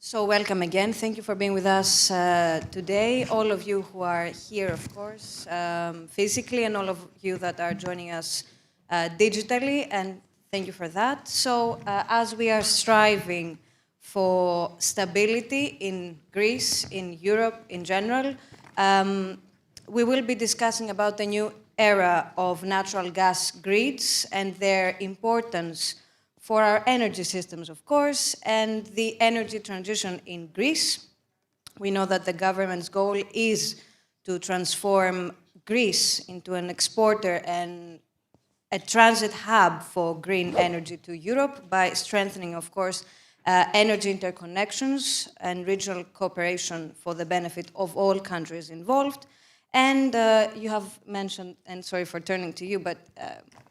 So welcome again. Thank you for being with us today. All of you who are here, of course, physically, and all of you that are joining us digitally, and thank you for that. So as we are striving for stability in Greece, in Europe in general, we will be discussing about the new era of natural gas grids and their importance for our energy systems, of course, and the energy transition in Greece. We know that the government's goal is to transform Greece into an exporter and a transit hub for green energy to Europe by strengthening, of course, energy interconnections and regional cooperation for the benefit of all countries involved. And you have mentioned, and sorry for turning to you, but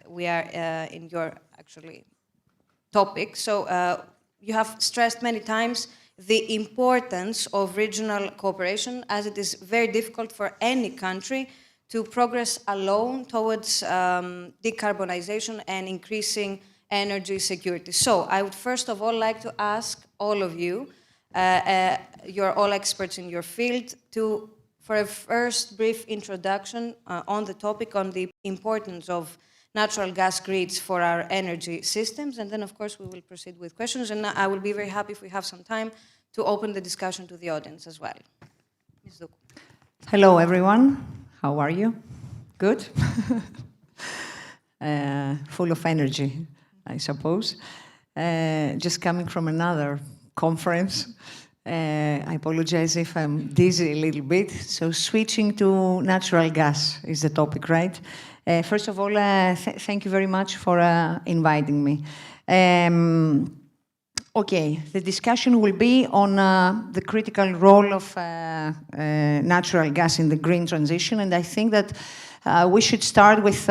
we are in your actually topic. So you have stressed many times the importance of regional cooperation, as it is very difficult for any country to progress alone towards decarbonization and increasing energy security. So I would first of all like to ask all of you, you're all experts in your field, for a first brief introduction on the topic, on the importance of natural gas grids for our energy systems, and then of course we will proceed with questions, and I will be very happy if we have some time to open the discussion to the audience as well. Ms. Sdoukou. Hello everyone, how are you? Good? Full of energy, I suppose. Just coming from another conference. I apologize if I'm dizzy a little bit, so switching to natural gas is the topic, right? First of all, thank you very much for inviting me. Okay, the discussion will be on the critical role of natural gas in the green transition, and I think that we should start with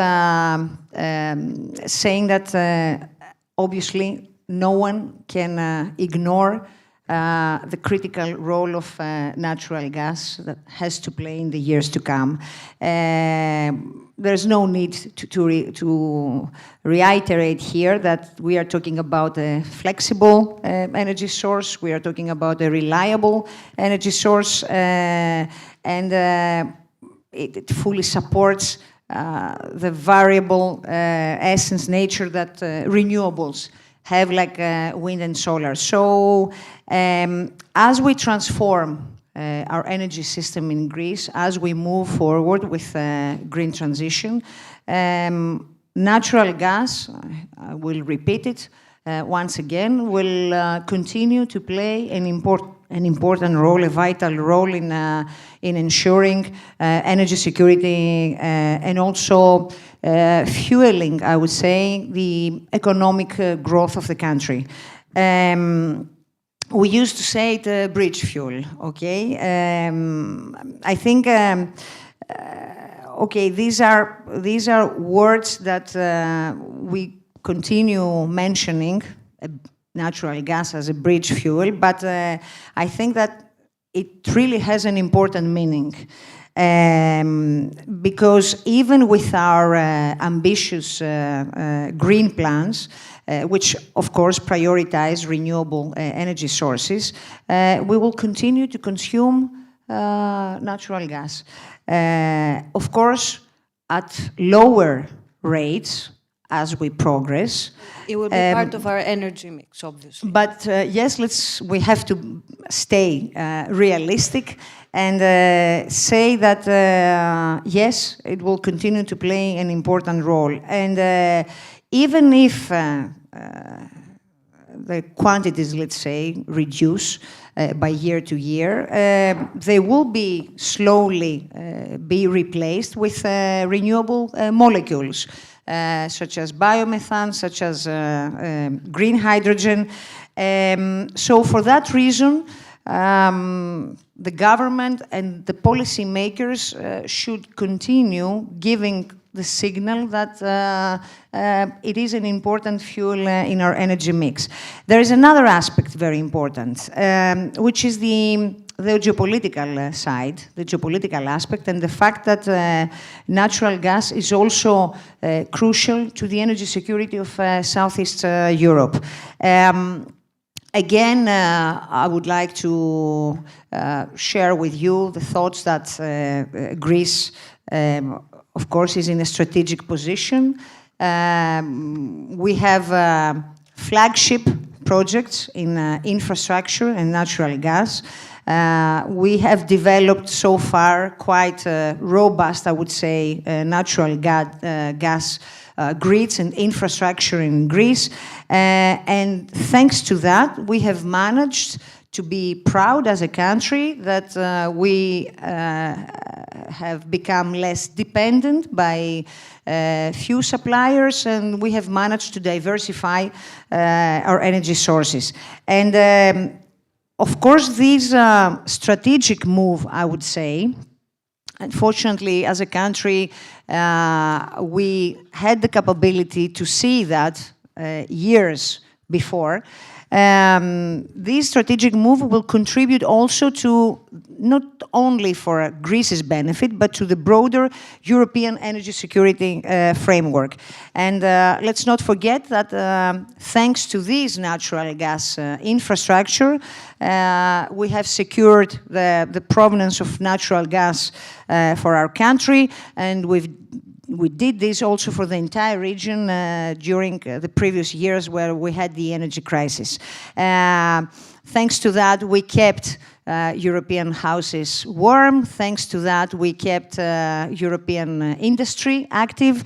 saying that obviously no one can ignore the critical role of natural gas that has to play in the years to come. There's no need to reiterate here that we are talking about a flexible energy source, we are talking about a reliable energy source, and it fully supports the variable essence nature that renewables have, like wind and solar. So as we transform our energy system in Greece, as we move forward with green transition, natural gas, I will repeat it once again, will continue to play an important role, a vital role in ensuring energy security and also fueling, I would say, the economic growth of the country. We used to say it bridge fuel, okay? I think, okay, these are words that we continue mentioning, natural gas as a bridge fuel, but I think that it really has an important meaning. Because even with our ambitious green plans, which of course prioritize renewable energy sources, we will continue to consume natural gas. Of course, at lower rates as we progress. It will be part of our energy mix, obviously. But yes, we have to stay realistic and say that yes, it will continue to play an important role. And even if the quantities, let's say, reduce by year to year, they will be slowly be replaced with renewable molecules, such as biomethane, such as green hydrogen. So for that reason, the government and the policy makers should continue giving the signal that it is an important fuel in our energy mix. There is another aspect very important, which is the geopolitical side, the geopolitical aspect, and the fact that natural gas is also crucial to the energy security of Southeast Europe. Again, I would like to share with you the thoughts that Greece, of course, is in a strategic position. We have flagship projects in infrastructure and natural gas. We have developed so far quite robust, I would say, natural gas grids and infrastructure in Greece. And thanks to that, we have managed to be proud as a country that we have become less dependent by few suppliers, and we have managed to diversify our energy sources. And of course, this strategic move, I would say, unfortunately, as a country, we had the capability to see that years before. This strategic move will contribute also to not only for Greece's benefit, but to the broader European energy security framework. And let's not forget that thanks to this natural gas infrastructure, we have secured the provenance of natural gas for our country, and we did this also for the entire region during the previous years where we had the energy crisis. Thanks to that, we kept European houses warm. Thanks to that, we kept European industry active.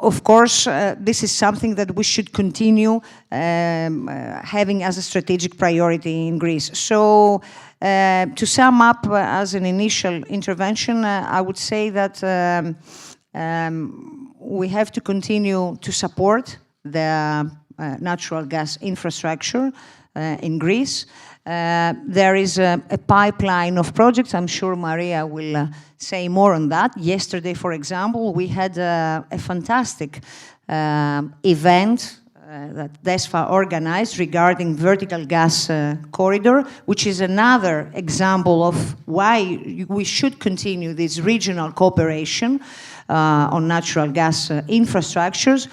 Of course, this is something that we should continue having as a strategic priority in Greece. So, to sum up as an initial intervention, I would say that we have to continue to support the natural gas infrastructure in Greece. There is a pipeline of projects. I'm sure Maria will say more on that. Yesterday, for example, we had a fantastic event that DESFA organized regarding vertical gas corridor, which is another example of why we should continue this regional cooperation on natural gas infrastructures,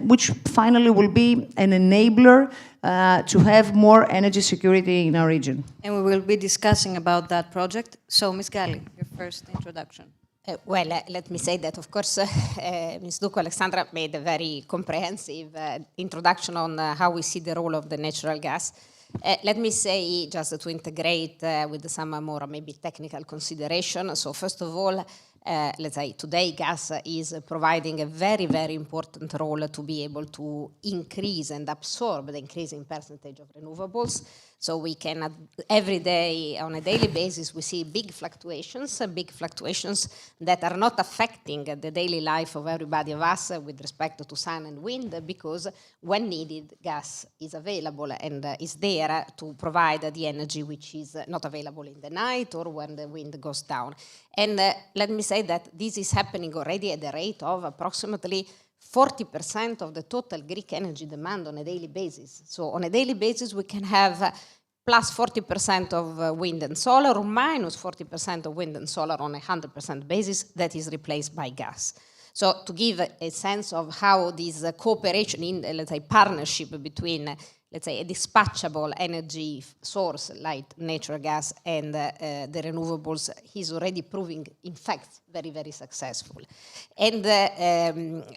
which finally will be an enabler to have more energy security in our region. And we will be discussing about that project. So, Ms. Galli, your first introduction. Let me say that, of course, Ms. Sdoukou, Alexandra made a very comprehensive introduction on how we see the role of the natural gas. Let me say, just to integrate with some more maybe technical consideration. So first of all, let's say today gas is providing a very, very important role to be able to increase and absorb the increasing percentage of renewables. So we can, every day, on a daily basis, we see big fluctuations that are not affecting the daily life of everybody of us with respect to sun and wind, because when needed, gas is available and is there to provide the energy which is not available in the night or when the wind goes down. And let me say that this is happening already at the rate of approximately 40% of the total Greek energy demand on a daily basis. So on a daily basis, we can have plus 40% of wind and solar, or minus 40% of wind and solar on a 100% basis that is replaced by gas. So to give a sense of how this cooperation in, let's say, partnership between, let's say, a dispatchable energy source like natural gas and the renewables is already proving, in fact, very, very successful. And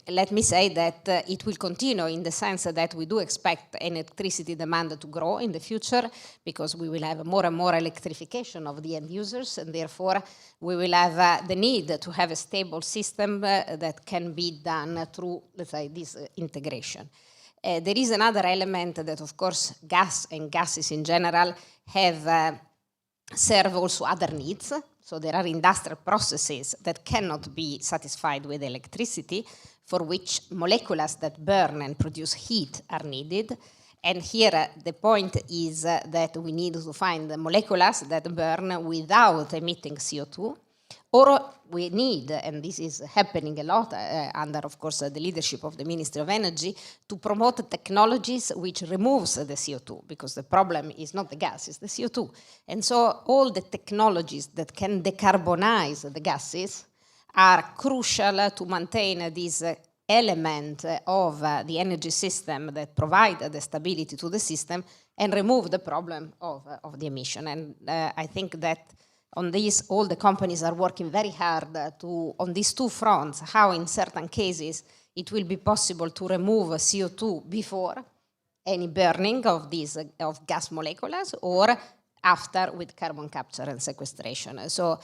let me say that it will continue in the sense that we do expect electricity demand to grow in the future, because we will have more and more electrification of the end users, and therefore we will have the need to have a stable system that can be done through, let's say, this integration. There is another element that, of course, gas and gases in general have serve also other needs. So there are industrial processes that cannot be satisfied with electricity, for which molecules that burn and produce heat are needed. And here the point is that we need to find the molecules that burn without emitting CO2. Or we need, and this is happening a lot under, of course, the leadership of the Ministry of Energy, to promote technologies which removes the CO2, because the problem is not the gas, it's the CO2. And so all the technologies that can decarbonize the gases are crucial to maintain this element of the energy system that provide the stability to the system and remove the problem of the emission. And I think that on this, all the companies are working very hard on these two fronts, how in certain cases it will be possible to remove CO2 before any burning of these of gas molecules, or after with carbon capture and sequestration. So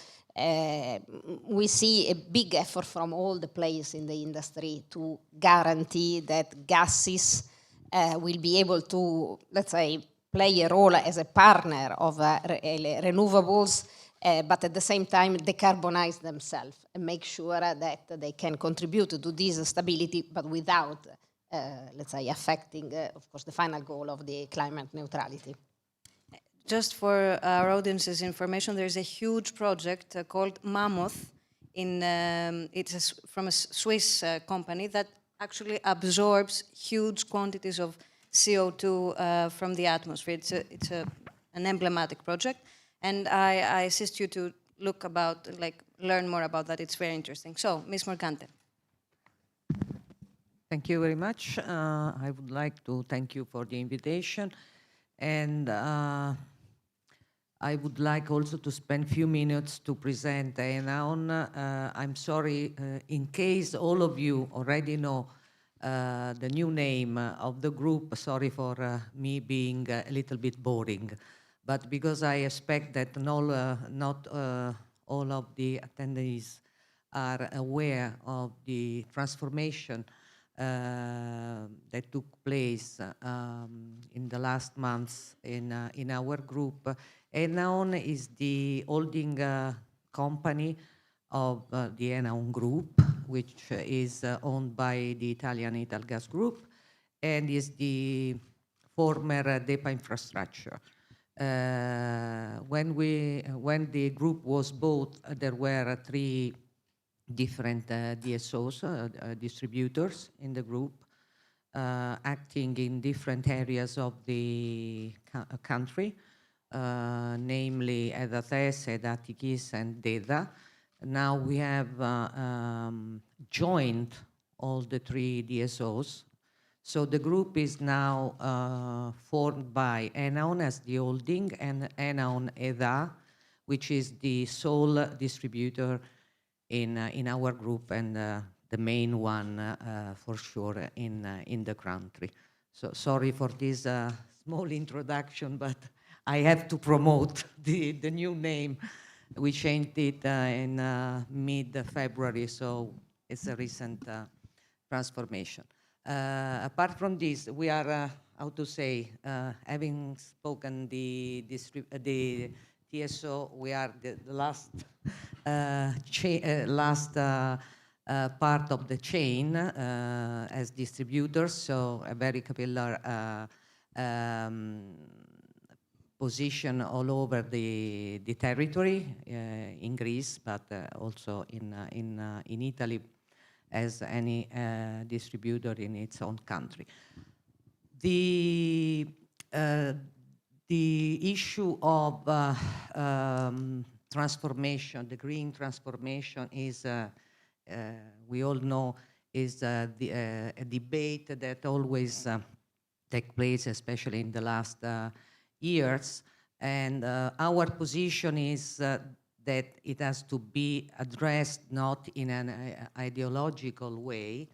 we see a big effort from all the players in the industry to guarantee that gases will be able to, let's say, play a role as a partner of renewables, but at the same time decarbonize themselves and make sure that they can contribute to this stability, but without, let's say, affecting, of course, the final goal of the climate neutrality. Just for our audience's information, there's a huge project called Mammoth. From a Swiss company that actually absorbs huge quantities of CO2 from the atmosphere. It's an emblematic project, and I assist you to learn more about that. It's very interesting. So, Ms. Morgante. Thank you very much. I would like to thank you for the invitation, and I would like also to spend a few minutes to present ENAON. I'm sorry, in case all of you already know the new name of the group, sorry for me being a little bit boring, but because I expect that not all of the attendees are aware of the transformation that took place in the last months in our group. ENAON is the holding company of the ENAON Group, which is owned by the Italian Italgas Group, and is the former DEPA infrastructure. When the group was bought, there were 3 different DSOs, distributors in the group, acting in different areas of the country, namely EDATES, EDATIKIS, and DEDA. Now we have joined all the 3 DSOs. So the group is now formed by ENAON as the holding and ENAON EDA, which is the sole distributor in our group and the main one for sure in the country. So sorry for this small introduction, but I have to promote the new name. We changed it in mid-February, so it's a recent transformation. Apart from this, we are, having spoken the TSO, we are the last part of the chain as distributors, so a very capillary position all over the territory in Greece, but also in Italy, as any distributor in its own country. The issue of transformation, the green transformation, is, we all know, is a debate that always takes place, especially in the last years. And our position is that it has to be addressed not in an ideological way,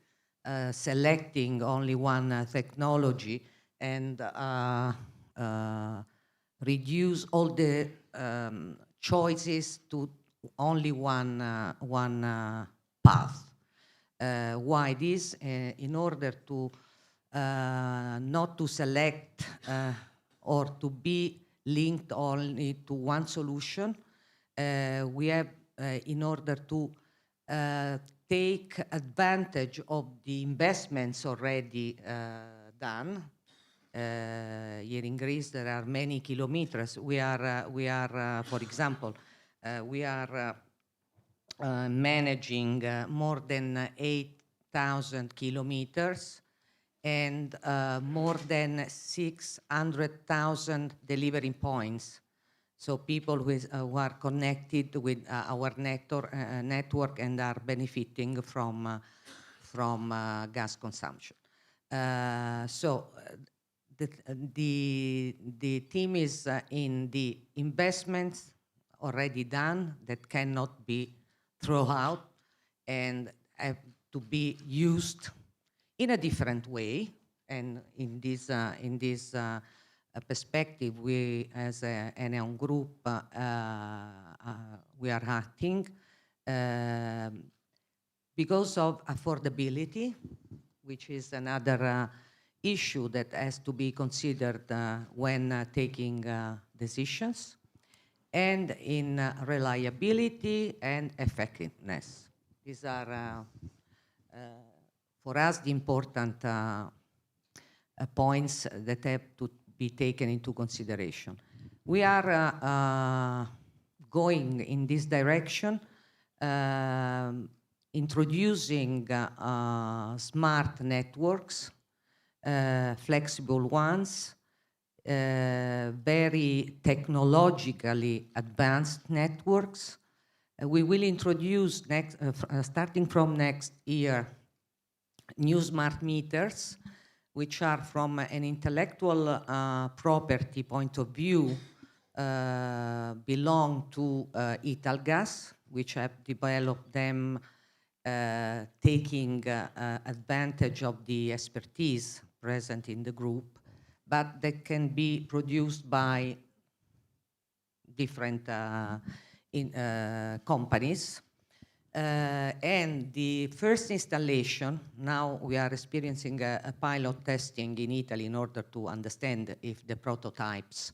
selecting only one technology and reduce all the choices to only one path. Why this? In order to not to select or to be linked only to one solution, we have, in order to take advantage of the investments already done. Here in Greece, there are many kilometers. We are, for example, we are managing more than 8,000 kilometers and more than 600,000 delivery points. So people who are connected with our network and are benefiting from from gas consumption. So the theme is in the investments already done that cannot be thrown out and have to be used in a different way. And in this perspective, we as an Eneon group, we are acting because of affordability, which is another issue that has to be considered when taking decisions, and in reliability and effectiveness. These are, for us, the important points that have to be taken into consideration. We are going in this direction, introducing smart networks, flexible ones, very technologically advanced networks. We will introduce, starting from next year, new smart meters, which are, from an intellectual property point of view, belong to Italgas, which have developed them taking advantage of the expertise present in the group, but that can be produced by different companies. And the first installation, now we are experiencing a pilot testing in Italy in order to understand if the prototypes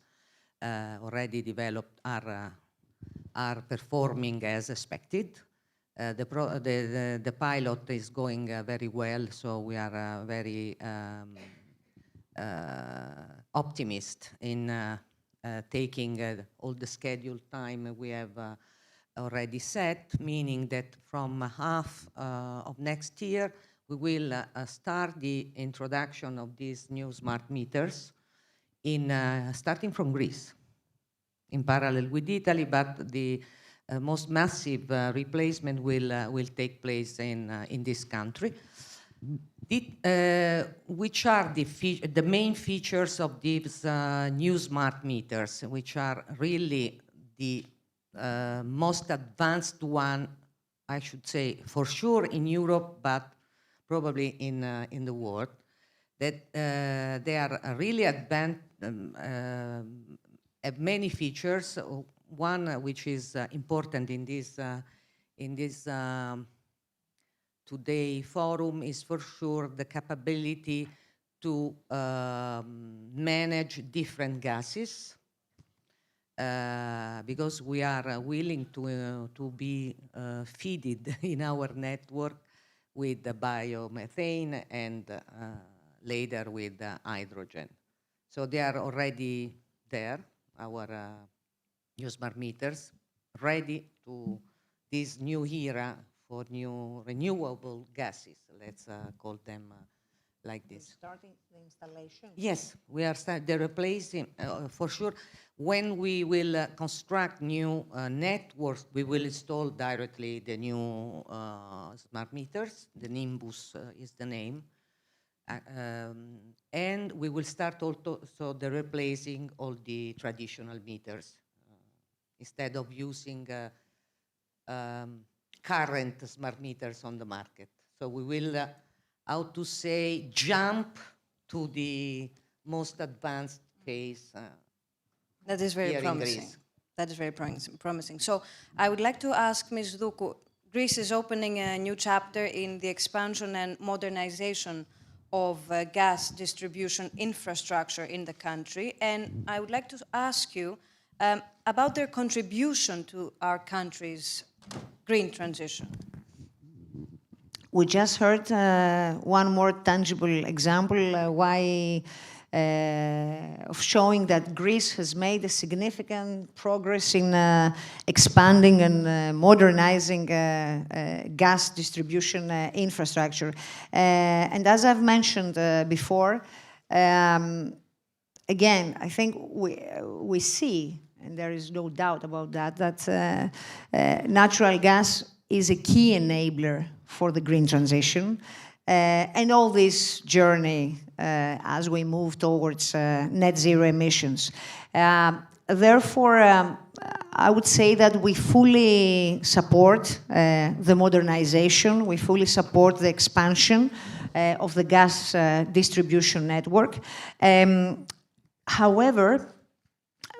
already developed are performing as expected. The pilot is going very well, so we are very optimistic in taking all the scheduled time we have already set, meaning that from half of next year, we will start the introduction of these new smart meters starting from Greece, in parallel with Italy, but the most massive replacement will take place in this country. Which are the main features of these new smart meters, which are really the most advanced one, I should say, for sure in Europe, but probably in the world, that they are really advanced, have many features. One which is important in this today forum is for sure the capability to manage different gases, because we are willing to be feeded in our network with the biomethane and later with hydrogen. So they are already there, our new smart meters, ready to this new era for new renewable gases. Let's call them like this. Starting the installation? Yes, we are they're replacing, for sure. When we will construct new networks, we will install directly the new smart meters. The Nimbus is the name. And we will start also the replacing all the traditional meters instead of using current smart meters on the market. So we will, how to say, jump to the most advanced phase. That is very promising. That is very promising. So I would like to ask Ms. Sdoukou, Greece is opening a new chapter in the expansion and modernization of gas distribution infrastructure in the country. And I would like to ask you about their contribution to our country's green transition. We just heard one more tangible example of showing that Greece has made a significant progress in expanding and modernizing gas distribution infrastructure. And as I've mentioned before, again, I think we see, and there is no doubt about that, that natural gas is a key enabler for the green transition. and all this journey as we move towards net zero emissions. Therefore, I would say that we fully support the modernization, we fully support the expansion of the gas distribution network. However,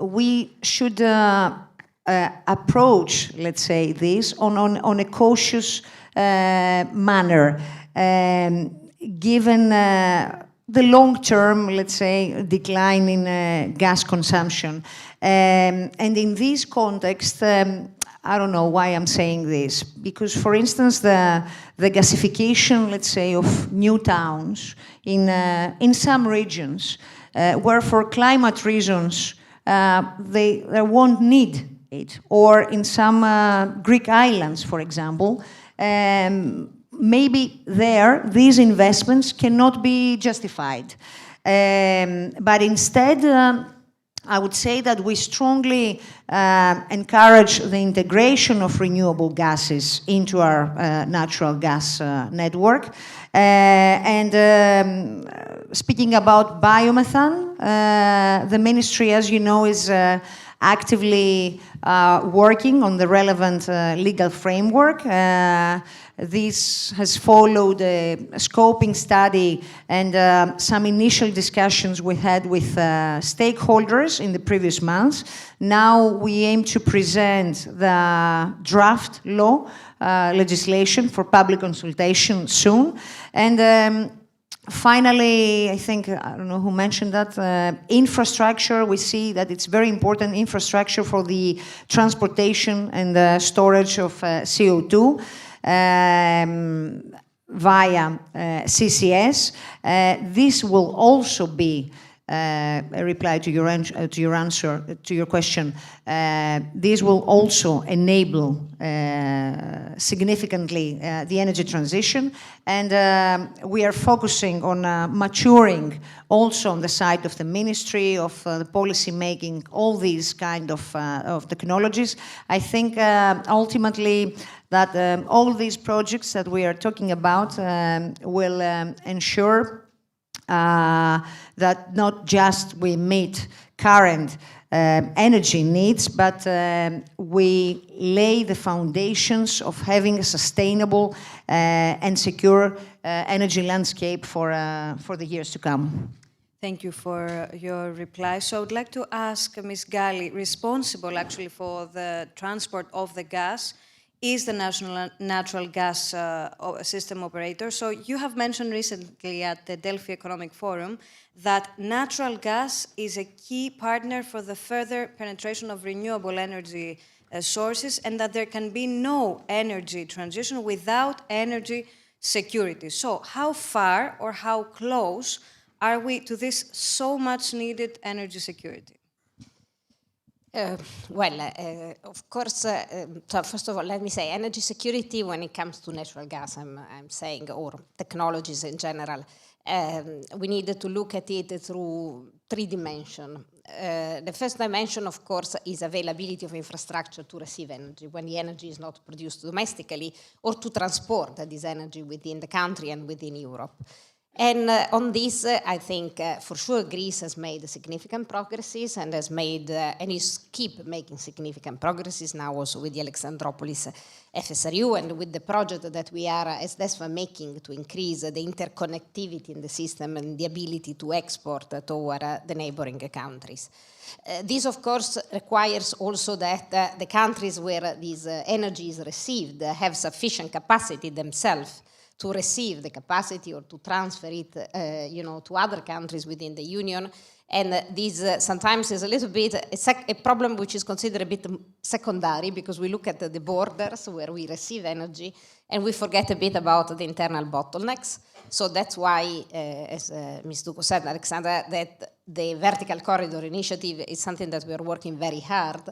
we should approach, let's say, this on a cautious manner, given the long-term, let's say, decline in gas consumption. And in this context, I don't know why I'm saying this, because, for instance, the gasification, let's say, of new towns in some regions, where for climate reasons they won't need it, or in some Greek islands, for example, maybe there these investments cannot be justified. But instead, I would say that we strongly encourage the integration of renewable gases into our natural gas network. Speaking about biomethane, the ministry, as you know, is actively working on the relevant legal framework. This has followed a scoping study and some initial discussions we had with stakeholders in the previous months. Now we aim to present the draft law legislation for public consultation soon. And finally, I think, I don't know who mentioned that, infrastructure, we see that it's very important, infrastructure for the transportation and the storage of CO2 via CCS. This will also be a reply to your answer to your question. This will also enable significantly the energy transition, and we are focusing on maturing also on the side of the ministry, of the policy making, all these kind of technologies. I think ultimately that all these projects that we are talking about will ensure that not just we meet current energy needs, but we lay the foundations of having a sustainable and secure energy landscape for the years to come. Thank you for your reply. So I would like to ask Ms. Galli, responsible actually for the transport of the gas, is the National Natural Gas System Operator. So you have mentioned recently at the Delphi Economic Forum that natural gas is a key partner for the further penetration of renewable energy sources, and that there can be no energy transition without energy security. So how far or how close are we to this so much needed energy security? Of course, so first of all, let me say energy security when it comes to natural gas, I'm saying, or technologies in general, we need to look at it through 3 dimensions. The first dimension, of course, is availability of infrastructure to receive energy when the energy is not produced domestically, or to transport this energy within the country and within Europe. And on this, I think for sure Greece has made significant progresses and has made and is keep making significant progresses now also with the Alexandropolis FSRU and with the project that we are as DESFA making to increase the interconnectivity in the system and the ability to export toward the neighboring countries. This, of course, requires also that the countries where this energy is received have sufficient capacity themselves to receive the capacity or to transfer it, to other countries within the Union. And this sometimes is a little bit a problem which is considered a bit secondary, because we look at the borders where we receive energy and we forget a bit about the internal bottlenecks. So that's why, as Ms. Sdoukou said, Alexandra, that the Vertical Corridor Initiative is something that we are working very hard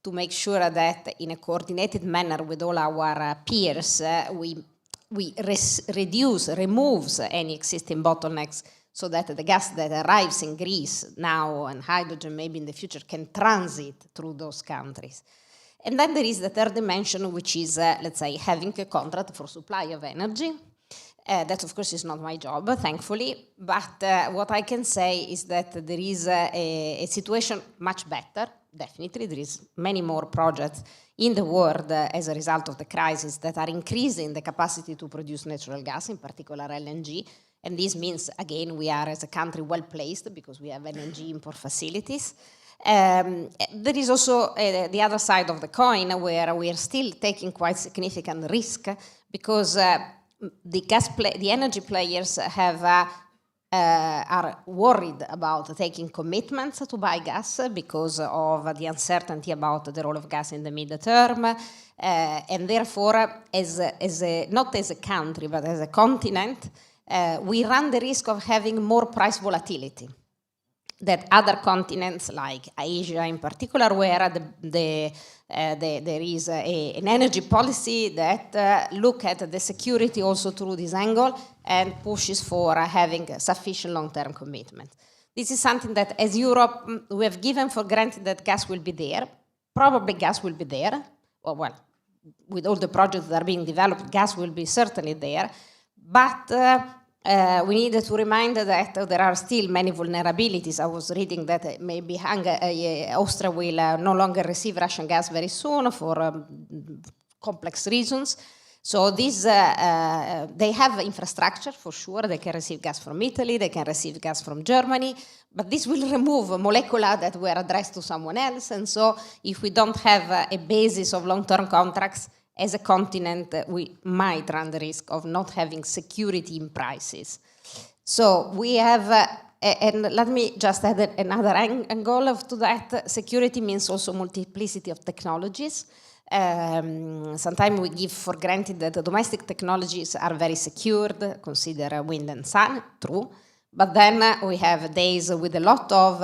to make sure that in a coordinated manner with all our peers, we removes any existing bottlenecks so that the gas that arrives in Greece now and hydrogen maybe in the future can transit through those countries. And then there is the third dimension, which is, let's say, having a contract for supply of energy. That, of course, is not my job, thankfully. But what I can say is that there is a situation much better, definitely. There is many more projects in the world as a result of the crisis that are increasing the capacity to produce natural gas, in particular LNG. And this means, again, we are as a country well placed because we have LNG import facilities. There is also the other side of the coin where we are still taking quite significant risk because the energy players are worried about taking commitments to buy gas because of the uncertainty about the role of gas in the mid-term. And therefore, not as a country, but as a continent, we run the risk of having more price volatility that other continents, like Asia in particular, where there is an energy policy that look at the security also through this angle and pushes for having sufficient long-term commitment. This is something that, as Europe, we have given for granted that gas will be there. Probably gas will be there. Well, with all the projects that are being developed, gas will be certainly there. But we need to remind that there are still many vulnerabilities. I was reading that maybe Austria will no longer receive Russian gas very soon for complex reasons. So these, they have infrastructure for sure. They can receive gas from Italy, they can receive gas from Germany, but this will remove molecules that were addressed to someone else. And so if we don't have a basis of long-term contracts, as a continent, we might run the risk of not having security in prices. So we have, and let me just add another angle to that. Security means also multiplicity of technologies. Sometimes we give for granted that the domestic technologies are very secured, consider wind and sun, true. But then we have days with a lot of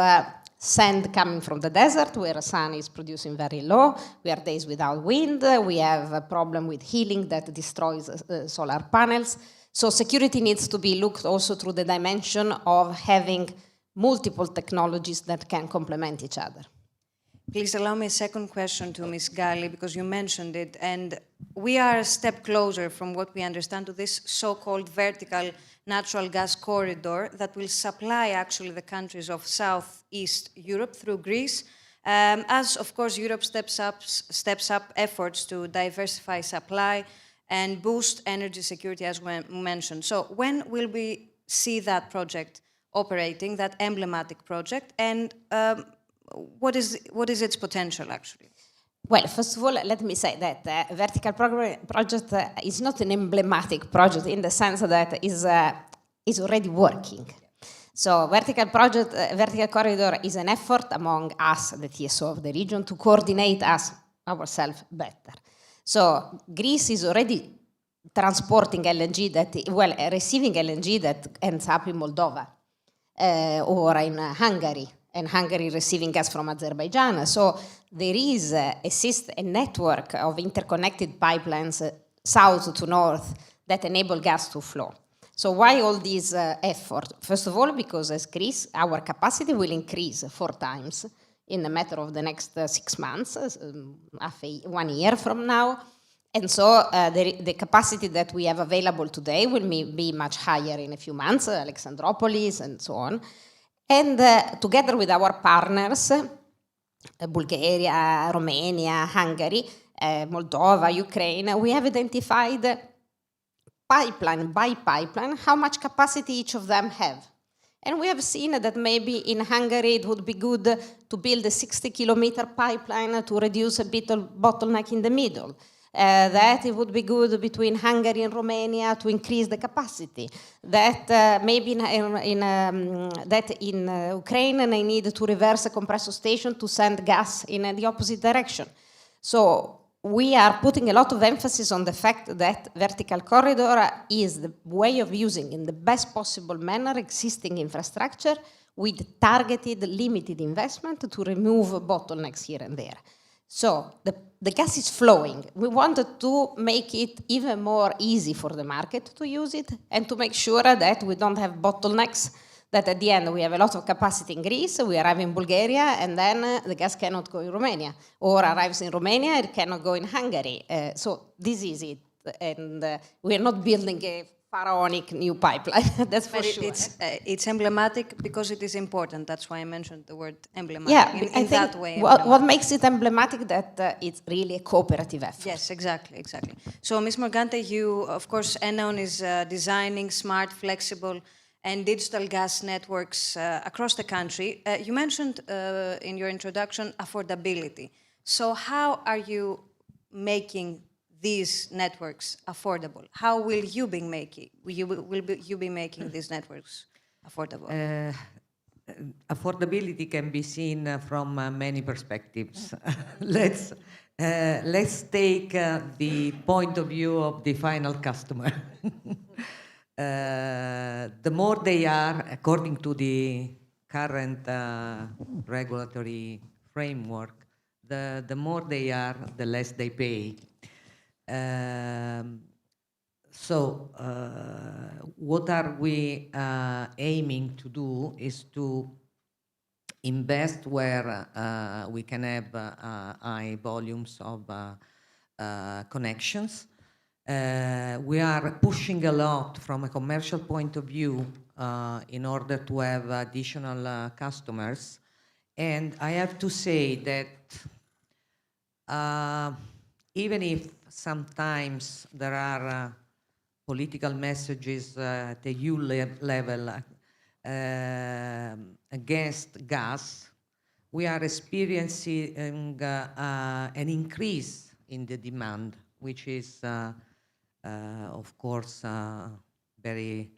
sand coming from the desert where the sun is producing very low. We have days without wind. We have a problem with healing that destroys solar panels. So security needs to be looked also through the dimension of having multiple technologies that can complement each other. Please allow me a second question to Ms. Galli, because you mentioned it, and we are a step closer from what we understand to this so-called vertical natural gas corridor that will supply actually the countries of Southeast Europe through Greece, as of course Europe steps up efforts to diversify supply and boost energy security, as we mentioned. So when will we see that project operating, that emblematic project, and what is its potential, actually? Well, first of all, let me say that the vertical project is not an emblematic project in the sense that is already working. So vertical corridor is an effort among us, the TSO of the region, to coordinate ourselves better. So Greece is already transporting LNG receiving LNG that ends up in Moldova or in Hungary. And Hungary receiving gas from Azerbaijan. So there is a network of interconnected pipelines south to north that enable gas to flow. So why all this effort? First of all, because as Greece, our capacity will increase 4 times in a matter of the next 6 months, 1 year from now. And so the capacity that we have available today will be much higher in a few months, Alexandropolis and so on. And together with our partners, Bulgaria, Romania, Hungary, Moldova, Ukraine, we have identified pipeline by pipeline how much capacity each of them have. And we have seen that maybe in Hungary it would be good to build a 60-kilometer pipeline to reduce a bit of bottleneck in the middle. That it would be good between Hungary and Romania to increase the capacity. That maybe in Ukraine they need to reverse a compressor station to send gas in the opposite direction. So we are putting a lot of emphasis on the fact that vertical corridor is the way of using in the best possible manner existing infrastructure with targeted, limited investment to remove bottlenecks here and there. So the gas is flowing. We wanted to make it even more easy for the market to use it and to make sure that we don't have bottlenecks, that at the end we have a lot of capacity in Greece, we arrive in Bulgaria, and then the gas cannot go in Romania, or arrives in Romania, it cannot go in Hungary. So this is it. And we are not building a pharaonic new pipeline, that's for But sure. it's emblematic because it is important. That's why I mentioned the word emblematic. Yeah, in I think that way. what makes it emblematic that it's really a cooperative effort. Yes, exactly, exactly. So, Ms. Morgante, you, of course, Enaon is designing smart, flexible, and digital gas networks across the country. You mentioned in your introduction affordability. So, how are you making these networks affordable? How will you be making these networks affordable? Affordability can be seen from many perspectives. Let's take the point of view of the final customer. The more they are, according to the current regulatory framework, the more they are, the less they pay. So what are we aiming to do is to invest where we can have high volumes of connections. We are pushing a lot from a commercial point of view in order to have additional customers. And I have to say that even if sometimes there are political messages at the EU level against gas, we are experiencing an increase in the demand, which is, of course, very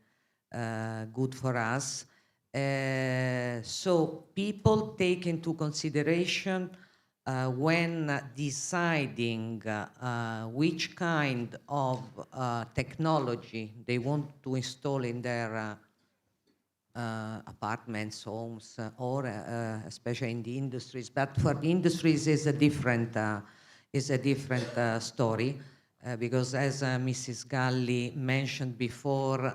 good for us. So people take into consideration when deciding which kind of technology they want to install in their apartments, homes, or especially in the industries. But for the industries is a different story because, as Mrs. Galli mentioned before,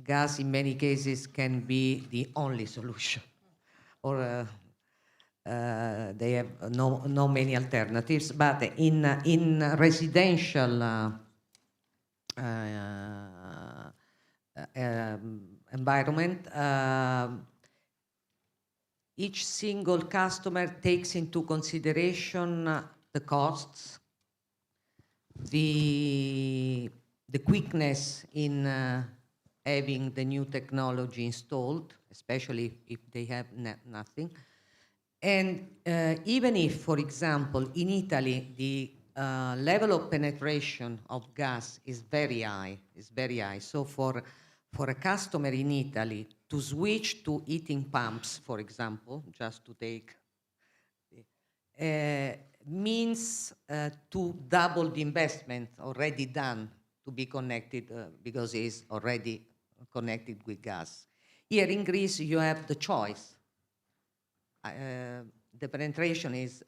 gas in many cases can be the only solution, or they have no many alternatives. But in residential environment, each single customer takes into consideration the costs, the quickness in having the new technology installed, especially if they have nothing. And even if, for example, in Italy, the level of penetration of gas is very high. So for a customer in Italy to switch to heating pumps, for example, just to take, means to double the investment already done to be connected because it's already connected with gas. Here in Greece, you have the choice. The penetration is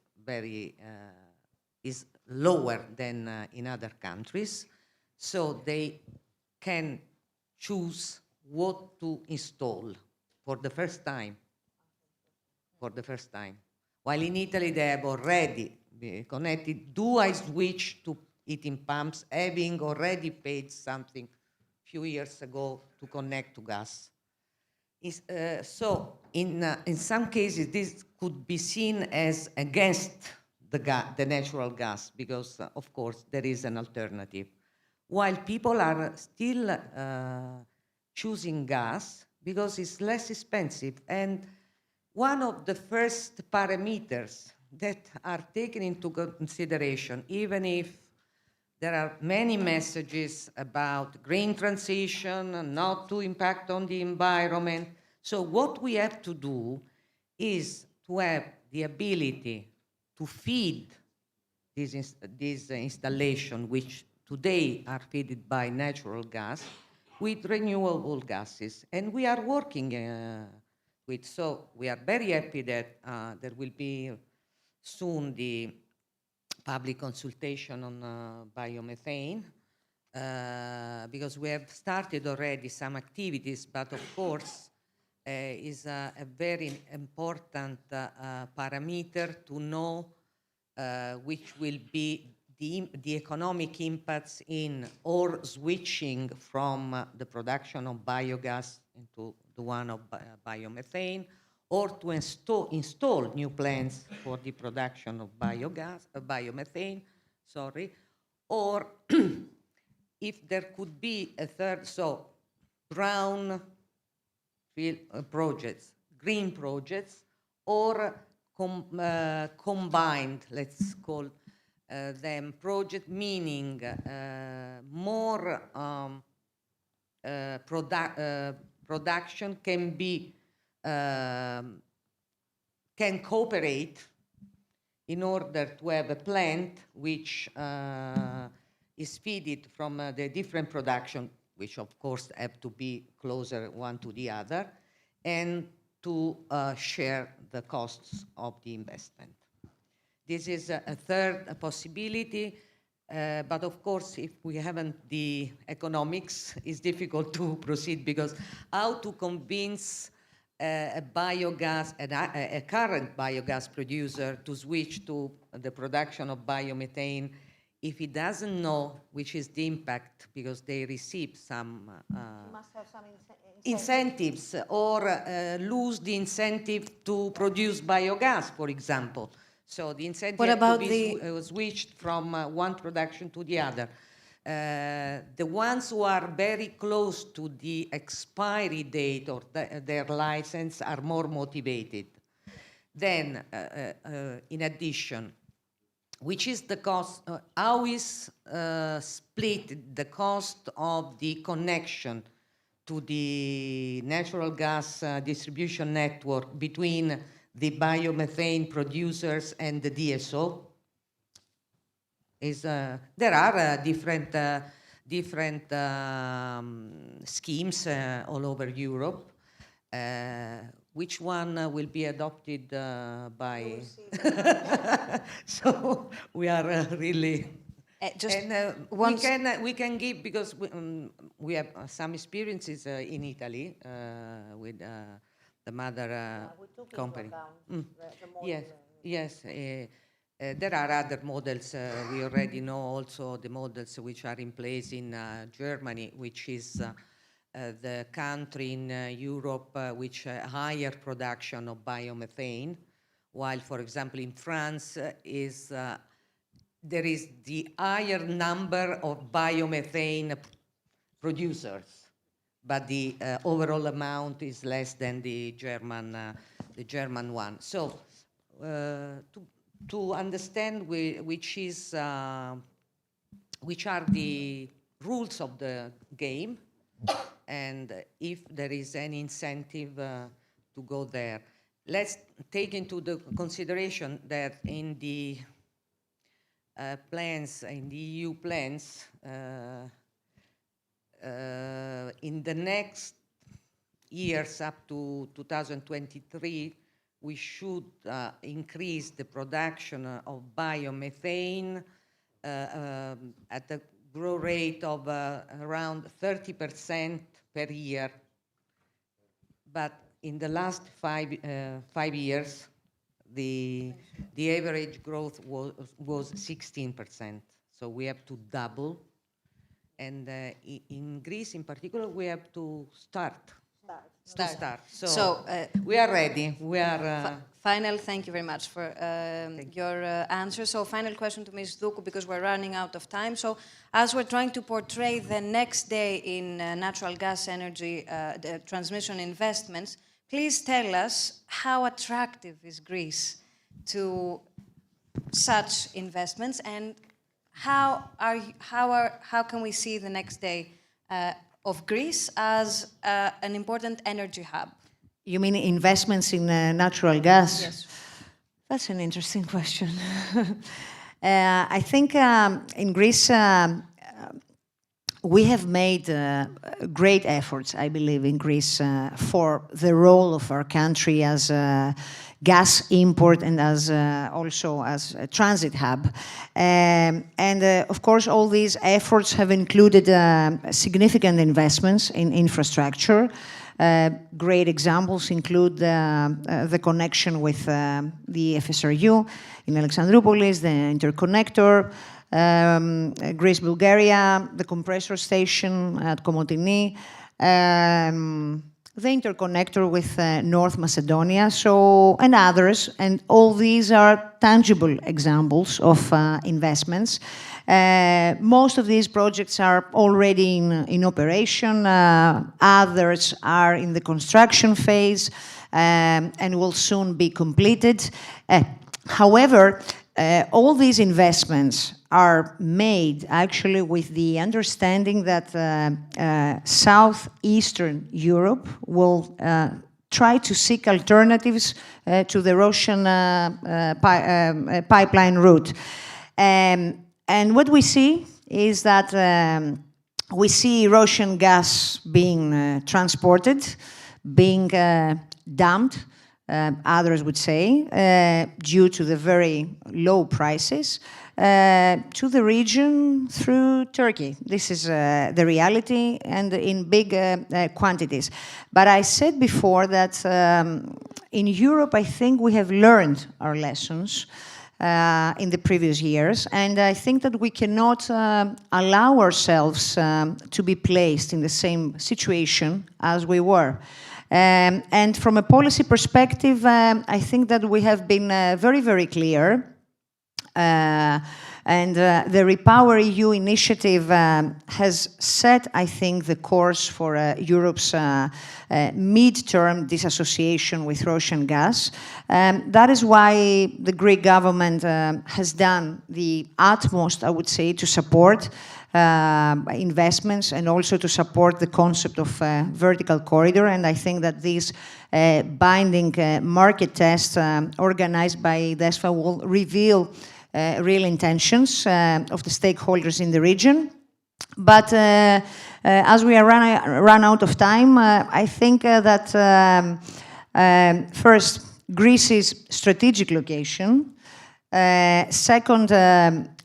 is lower than in other countries, so they can choose what to install for the first time. While in Italy they have already connected. Do I switch to heating pumps, having already paid something a few years ago to connect to gas? So in some cases, this could be seen as against the natural gas because, of course, there is an alternative. While people are still choosing gas because it's less expensive. And one of the first parameters that are taken into consideration, even if there are many messages about green transition, not to impact on the environment. So what we have to do is to have the ability to feed this installation, which today are fed by natural gas, with renewable gases. And we are working with, so we are very happy that there will be soon the public consultation on biomethane, because we have started already some activities, but of course is a very important parameter to know which will be the economic impacts in or switching from the production of biogas into the one of biomethane, or to install new plants for the production of biomethane, sorry, or if there could be a third, so brown projects, green projects, or combined, let's call them project, meaning more production can cooperate in order to have a plant which is fed from the different production, which of course have to be closer one to the other, and to share the costs of the investment. This is a third possibility, but of course, if we haven't the economics, it's difficult to proceed, because how to convince a current biogas producer to switch to the production of biomethane if he doesn't know which is the impact, because they receive some must have some incentives, or lose the incentive to produce biogas, for example. So the incentive What about to be switched from one production to the other. The ones who are very close to the expiry date of their license are more motivated. Then, in addition, which is the cost, how is split the cost of the connection to the natural gas distribution network between the biomethane producers and the DSO? There are different schemes all over Europe. Which one will be adopted by? So we are really. We can give, because we have some experiences in Italy with the mother company. Yes. There are other models. We already know also the models which are in place in Germany, which is the country in Europe which higher production of biomethane, while, for example, in France there is the higher number of biomethane producers, but the overall amount is less than the German one. So to understand which are the rules of the game, and if there is any incentive to go there. Let's take into the consideration that in the plans, in the EU plans, in the next years up to 2023, we should increase the production of biomethane at a growth rate of around 30% per year. But in the last 5 years, the average growth was 16%. So we have to double. And in Greece in particular, we have to start. So we are ready. We are. Final, thank you very much for your answer. So final question to Ms. Sdoukou, because we're running out of time. So as we're trying to portray the next day in natural gas energy the transmission investments, please tell us how attractive is Greece to such investments, and how can we see the next day of Greece as an important energy hub? You mean investments in natural gas? Yes. That's an interesting question. I think in Greece we have made great efforts, I believe, in Greece for the role of our country as a gas import and as also as a transit hub. And of course, all these efforts have included significant investments in infrastructure. Great examples include the connection with the FSRU in Alexandroupolis, the interconnector, Greece, Bulgaria, the compressor station at Komotini, the interconnector with North Macedonia, and others, and all these are tangible examples of investments. Most of these projects are already in operation, others are in the construction phase and will soon be completed. However, all these investments are made actually with the understanding that Southeastern Europe will try to seek alternatives to the Russian pipeline route. And what we see is that we see Russian gas being transported, being dumped, others would say, due to the very low prices, to the region through Turkey. This is the reality, and in big quantities. But I said before that in Europe, I think we have learned our lessons in the previous years, and I think that we cannot allow ourselves to be placed in the same situation as we were. And from a policy perspective, I think that we have been very, very clear. And the Repower EU initiative has set, I think, the course for Europe's mid-term disassociation with Russian gas. That is why the Greek government has done the utmost, I would say, to support investments and also to support the concept of vertical corridor. And I think that these binding market tests organized by DESFA will reveal real intentions of the stakeholders in the region. But as we are run out of time, I think that first, Greece's strategic location. Second,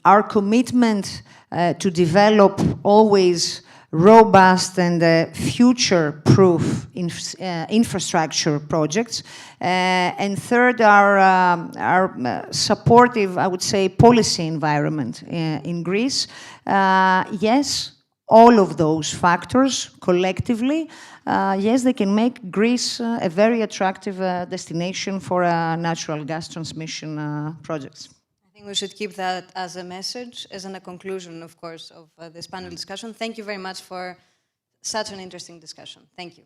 our commitment to develop always robust and future-proof infrastructure projects. And third, our supportive, I would say, policy environment in Greece. Yes, all of those factors collectively, yes, they can make Greece a very attractive destination for natural gas transmission projects. I think we should keep that as a message, as a conclusion, of course, of this panel discussion. Thank you very much for such an interesting discussion. Thank you.